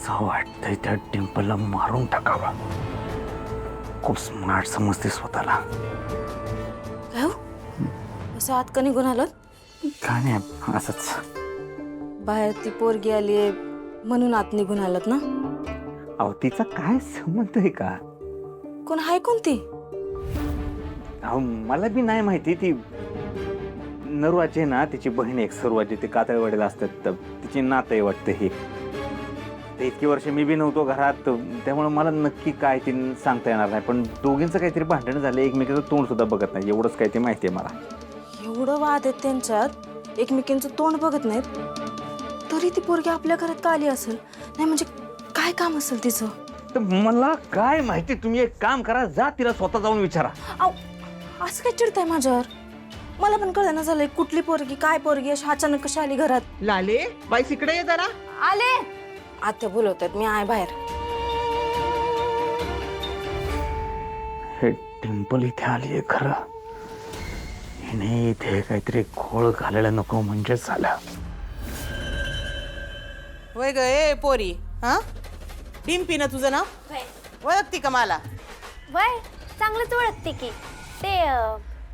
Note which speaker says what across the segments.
Speaker 1: असं वाटतंय त्या डिंपलला मारून टाकावा. खूप स्मार्ट समजते स्वतःला.
Speaker 2: काय हो असं आत का निघून आलात?
Speaker 1: काय नाही असंच.
Speaker 2: बाहेर ती पोरगी आली म्हणून आत निघून आलात ना?
Speaker 1: अहो तिचा काय संबंध आहे का?
Speaker 2: कोण आहे कोणती?
Speaker 1: अहो मला बी नाही माहिती. ती नरवाची आहे ना, तिची बहीण एक सर्वाची, ते कातळवाडीला असतात तर तिची नातं आहे वाटतं हे. ते इतकी वर्ष मी बी नव्हतो घरात, त्यामुळे मला नक्की काय ते सांगता येणार नाही. पण दोघींचं काहीतरी भांडण झालं, एकमेकाचं तोंड सुद्धा बघत नाही, एवढंच काय ते माहिती आहे मला.
Speaker 2: एवढं वाद आहेत त्यांच्यात, एकमेकींचं तोंड बघत नाहीत, तरी ती पोरगी आपल्या घरात का आली असेल? नाही म्हणजे काय काम असेल तिचं?
Speaker 1: तर मला काय माहिती. तुम्ही एक काम करा, जा तिला स्वतः जाऊन विचारा.
Speaker 2: अहो असं काय चिडताय माझ्यावर? मला पण कळना झालंय कुठली पोरगी काय पोरगी अशी अचानक कशी आली घरात.
Speaker 3: लाले बाई इकडे ये जरा.
Speaker 2: आले आता बोलवतात, मी आहे बाहेर.
Speaker 1: हे डिंपल इथे आलीये खरं. हिने इथे काहीतरी घोळ घालायला नको म्हणजे झालं.
Speaker 3: वय ग ए पोरी, हा डिम्पी ना तुझं नाव? ओळखती का मला?
Speaker 4: वय चांगलंच ओळखते की. ते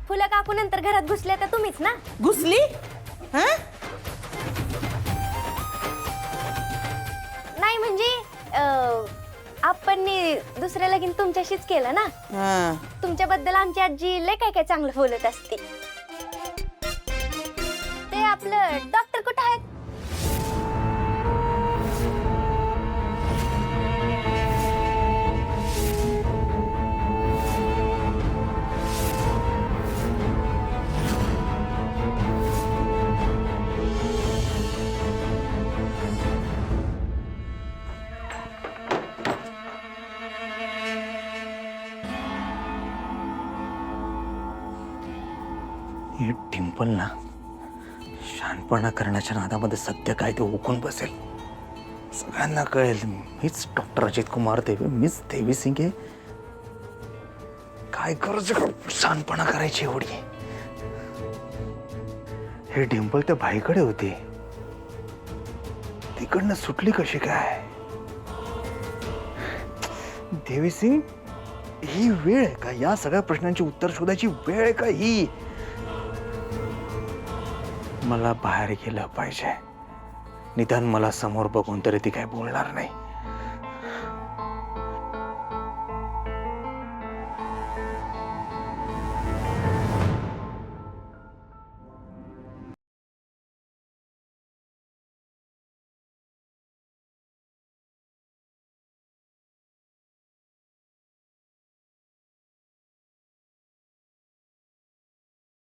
Speaker 4: फुलं काकू नंतर घरात घुसल्या तर तुम्हीच ना?
Speaker 3: घुसली? हा
Speaker 4: नाही म्हणजे आपण दुसऱ्या लगीन तुमच्याशीच केलं ना.
Speaker 3: हा.
Speaker 4: तुमच्याबद्दल आमची आजी लय काय काय चांगलं बोलत असते. ते आपलं डॉक्टर कुठं आहेत?
Speaker 1: हे डिंपल ना शहाणपणा करण्याच्या नादामध्ये सध्या काय ते उकून बसेल. सगळ्यांना कळेल मीच डॉक्टर अजित कुमार देवी, मीच देवी सिंगे. काय गरज शहाणपणा करायची एवढी? हे डिंपल त्या भाईकडे होती, तिकडनं सुटली कशी काय? देवी सिंग, ही वेळ आहे का या सगळ्या प्रश्नांची उत्तर शोधायची वेळ आहे का ही? मला बाहेर गेलं पाहिजे, निदान मला समोर बघून तरी ती काय बोलणार नाही.